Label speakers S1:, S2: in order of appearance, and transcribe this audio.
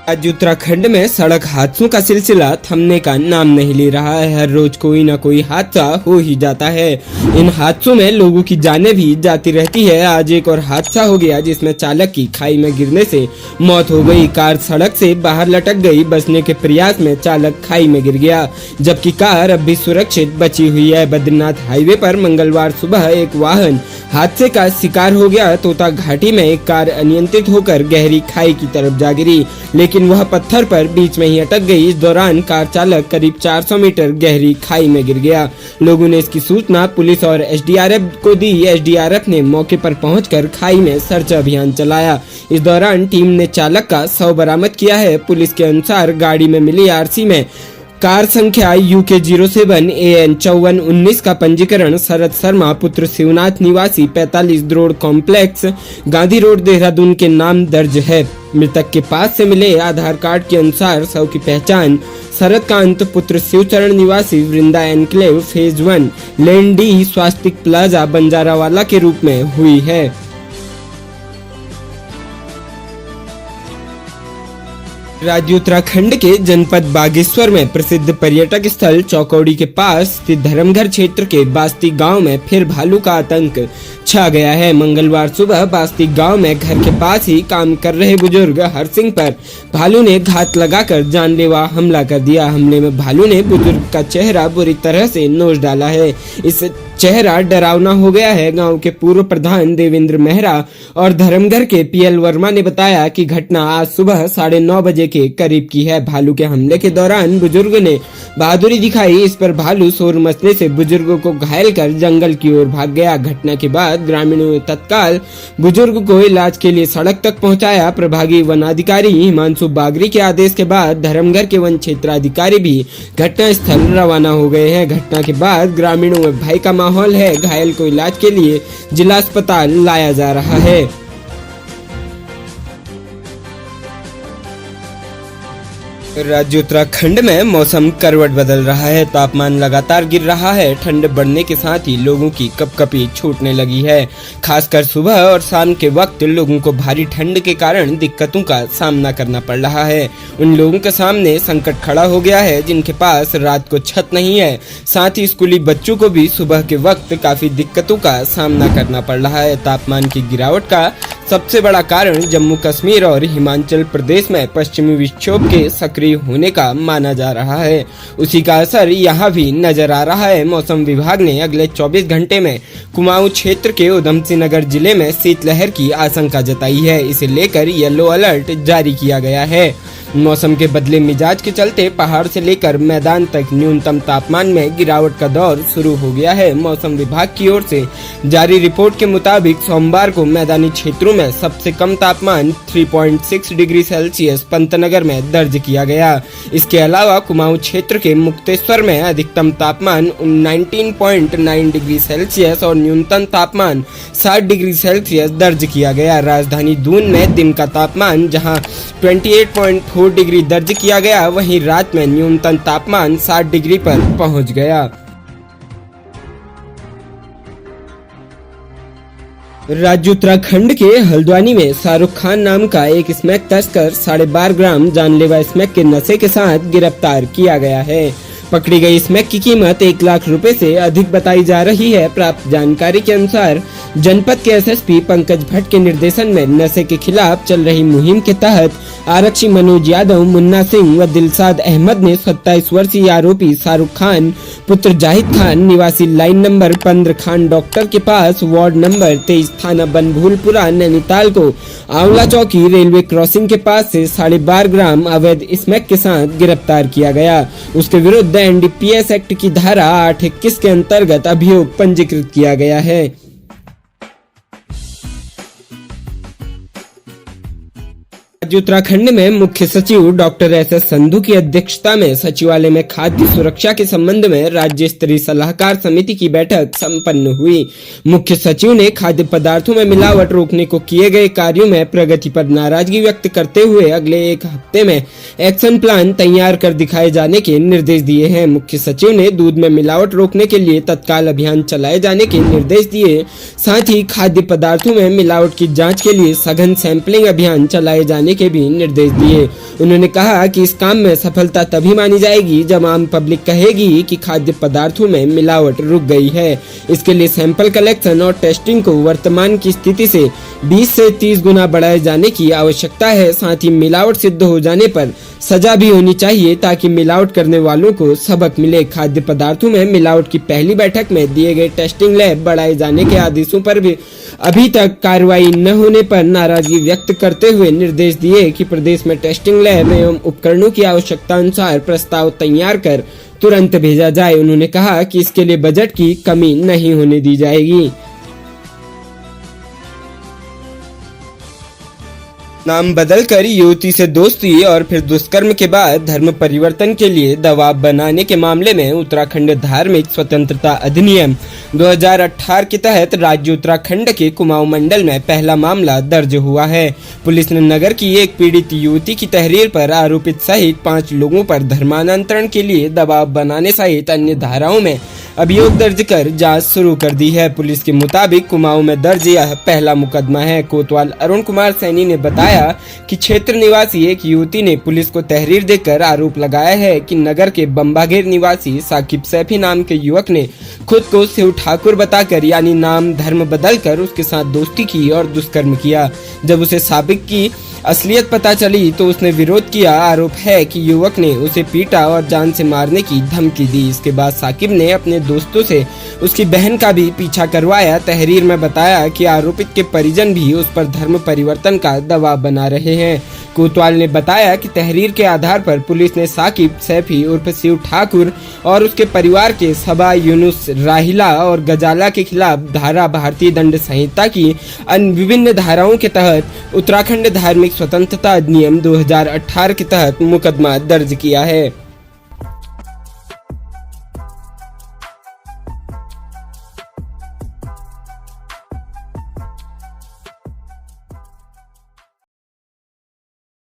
S1: आज उत्तराखंड में सड़क हादसों का सिलसिला थमने का नाम नहीं ले रहा है। हर रोज कोई न कोई हादसा हो ही जाता है। इन हादसों में लोगों की जानें भी जाती रहती है। आज एक और हादसा हो गया जिसमें चालक की खाई में गिरने से मौत हो गई। कार सड़क से बाहर लटक गई। बचने के प्रयास में चालक खाई में गिर गया, जबकि कार अब भी सुरक्षित बची हुई है। बद्रीनाथ हाईवे पर मंगलवार सुबह एक वाहन हादसे का शिकार हो गया। तोता घाटी में एक कार अनियंत्रित होकर गहरी खाई की तरफ जा गिरी, लेकिन वह पत्थर पर बीच में ही अटक गई। इस दौरान कार चालक करीब 400 मीटर गहरी खाई में गिर गया। लोगों ने इसकी सूचना पुलिस और एसडीआरएफ को दी। एसडीआरएफ ने मौके पर पहुंचकर खाई में सर्च अभियान चलाया। इस दौरान टीम ने चालक का शव बरामद किया है। पुलिस के अनुसार गाड़ी में मिली आरसी में कार संख्या UK 07 AN 5419 का पंजीकरण शरद शर्मा पुत्र शिवनाथ निवासी 45 road complex Gandhi road Dehradun के नाम दर्ज है। मृतक के पास से मिले आधार कार्ड के अनुसार शव की पहचान शरद कांत पुत्र शिवचरण निवासी वृंदा एनक्लेव फेज 1 लेन डी स्वास्तिक प्लाजा बंजारावाला के रूप में हुई है। राज्य उत्तराखंड के जनपद बागेश्वर में प्रसिद्ध पर्यटक स्थल चौकौड़ी के पास स्थित धर्मघर क्षेत्र के बास्ती गांव में फिर भालू का आतंक छा गया है। मंगलवार सुबह बास्ती गांव में घर के पास ही काम कर रहे बुजुर्ग हरसिंह पर भालू ने घात लगाकर जानलेवा हमला कर दिया। हमले में भालू ने बुजुर्ग का चेहरा बुरी तरह से नोच डाला है। इस चेहरा डरावना हो गया है। गांव के पूर्व प्रधान देवेंद्र मेहरा और धर्मघर के PL वर्मा ने बताया कि घटना आज सुबह 9:30 बजे के करीब की है। भालू के हमले के दौरान बुजुर्ग ने बहादुरी दिखाई। इस पर भालू शोर मचने से बुजुर्ग को घायल कर जंगल की ओर भाग गया। घटना के बाद ग्रामीणों ने तत्काल बुजुर्ग को इलाज के लिए सड़क तक पहुंचाया। प्रभागी वन अधिकारी हिमांशु बागरी के आदेश के बाद धर्मघर के वन क्षेत्राधिकारी भी घटना स्थल रवाना हो गए हैं। घटना के बाद ग्रामीणों में भय का माहौल है। घायल को इलाज के लिए जिला अस्पताल लाया जा रहा है। राज्य उत्तराखंड में मौसम करवट बदल रहा है। तापमान लगातार गिर रहा है। ठंड बढ़ने के साथ ही लोगों की कपकपी छूटने लगी है। खासकर सुबह और शाम के वक्त लोगों को भारी ठंड के कारण दिक्कतों का सामना करना पड़ रहा है। उन लोगों के सामने संकट खड़ा हो गया है जिनके पास रात को छत नहीं है। साथ ही स्कूली बच्चों को भी सुबह के वक्त काफी दिक्कतों का सामना करना पड़ रहा है। तापमान की गिरावट का सबसे बड़ा कारण जम्मू कश्मीर और हिमाचल प्रदेश में पश्चिमी विक्षोभ के सक्रिय होने का माना जा रहा है। उसी का असर यहाँ भी नजर आ रहा है। मौसम विभाग ने अगले 24 घंटे में कुमाऊं क्षेत्र के उधम सिंह नगर जिले में शीतलहर की आशंका जताई है। इसे लेकर येलो अलर्ट जारी किया गया है। मौसम के बदले मिजाज के चलते पहाड़ से लेकर मैदान तक न्यूनतम तापमान में गिरावट का दौर शुरू हो गया है। मौसम विभाग की ओर से जारी रिपोर्ट के मुताबिक सोमवार को मैदानी क्षेत्रों में सबसे कम तापमान 3.6 डिग्री सेल्सियस पंतनगर में दर्ज किया गया। इसके अलावा कुमाऊं क्षेत्र के मुक्तेश्वर में अधिकतम तापमान 19.9 डिग्री सेल्सियस और न्यूनतम तापमान 60 डिग्री सेल्सियस दर्ज किया गया। राजधानी दून में दिन का तापमान जहां 28.4 डिग्री दर्ज किया गया, वहीं रात में न्यूनतम तापमान 60 डिग्री पर पहुंच गया। राज्य उत्तराखंड के हल्द्वानी में शाहरुख खान नाम का एक स्मैक तस्कर 12.5 ग्राम जानलेवा स्मैक के नशे के साथ गिरफ्तार किया गया है। पकड़ी गई स्मैक की कीमत 1 लाख रुपए से अधिक बताई जा रही है। प्राप्त जानकारी के अनुसार जनपद के SSP पंकज भट्ट के निर्देशन में नशे के खिलाफ चल रही मुहिम के तहत आरक्षी मनोज यादव, मुन्ना सिंह व दिलशाद अहमद ने 27 वर्षीय आरोपी शाहरुख खान पुत्र जाहिद खान निवासी लाइन नंबर 15 खान डॉक्टर के पास वार्ड नंबर 23 थाना बनभूलपुरा नैनीताल को आंवला चौकी रेलवे क्रॉसिंग के पास से 12.5 ग्राम अवैध स्मैक के साथ गिरफ्तार किया गया। उसके विरुद्ध NDPS एक्ट की धारा 821 के अंतर्गत अभियोग पंजीकृत किया गया है। राज्य उत्तराखंड में मुख्य सचिव डॉक्टर SS संधू की अध्यक्षता में सचिवालय में खाद्य सुरक्षा के संबंध में राज्य स्तरीय सलाहकार समिति की बैठक संपन्न हुई। मुख्य सचिव ने खाद्य पदार्थों में मिलावट रोकने को किए गए कार्यों में प्रगति पर नाराजगी व्यक्त करते हुए अगले 1 हफ्ते में एक्शन प्लान तैयार कर दिखाए जाने के निर्देश दिए हैं। मुख्य सचिव ने दूध में मिलावट रोकने के लिए तत्काल अभियान चलाए जाने के निर्देश दिए। साथ ही खाद्य पदार्थों में मिलावट की जाँच के लिए सघन सैंपलिंग अभियान चलाए जाने के भी निर्देश दिए। उन्होंने कहा कि इस काम में सफलता तभी मानी जाएगी जब आम पब्लिक कहेगी कि खाद्य पदार्थों में मिलावट रुक गई है। इसके लिए सैंपल कलेक्शन और टेस्टिंग को वर्तमान की स्थिति से 20 से 30 गुना बढ़ाए जाने की आवश्यकता है। साथ ही मिलावट सिद्ध हो जाने पर सजा भी होनी चाहिए ताकि मिलावट करने वालों को सबक मिले। खाद्य पदार्थों में मिलावट की पहली बैठक में दिए गए टेस्टिंग लैब बढ़ाए जाने के आदेशों पर भी अभी तक कार्रवाई न होने पर नाराजगी व्यक्त करते हुए निर्देश दिए कि प्रदेश में टेस्टिंग लैब एवं उपकरणों की आवश्यकता अनुसार प्रस्ताव तैयार कर तुरंत भेजा जाए। उन्होंने कहा कि इसके लिए बजट की कमी नहीं होने दी जाएगी। नाम बदलकर युवती से दोस्ती और फिर दुष्कर्म के बाद धर्म परिवर्तन के लिए दबाव बनाने के मामले में उत्तराखंड धार्मिक स्वतंत्रता अधिनियम 2018 के तहत राज्य उत्तराखंड के कुमाऊं मंडल में पहला मामला दर्ज हुआ है। पुलिस ने नगर की एक पीड़ित युवती की तहरीर पर आरोपित सहित 5 लोगों पर धर्मांतरण के लिए दबाव बनाने सहित अन्य धाराओं में अभियोग दर्ज कर जांच शुरू कर दी है। पुलिस के मुताबिक कुमाऊं में दर्ज यह पहला मुकदमा है। कोतवाल अरुण कुमार सैनी ने बताया कि क्षेत्र निवासी एक युवती ने पुलिस को तहरीर देकर आरोप लगाया है कि नगर के बम्बाघेर निवासी साकिब सैफी नाम के युवक ने खुद को शिव ठाकुर बताकर यानी नाम धर्म बदलकर उसके साथ दोस्ती की और दुष्कर्म किया। जब उसे साबिक की असलियत पता चली तो उसने विरोध किया। आरोप है कि युवक ने उसे पीटा और जान से मारने की धमकी दी। इसके बाद साकिब ने अपने दोस्तों से उसकी बहन का भी पीछा करवाया। तहरीर में बताया कि आरोपित के परिजन भी उस पर धर्म परिवर्तन का दबाव बना रहे हैं। कोतवाल ने बताया कि तहरीर के आधार पर पुलिस ने साकिब सैफी उर्फ शिव ठाकुर और उसके परिवार के सबा यूनुस राहिला और गजाला के खिलाफ धारा भारतीय दंड संहिता की अन्य विभिन्न धाराओं के तहत उत्तराखंड धार्मिक स्वतंत्रता अधिनियम 2018 के तहत मुकदमा दर्ज किया है।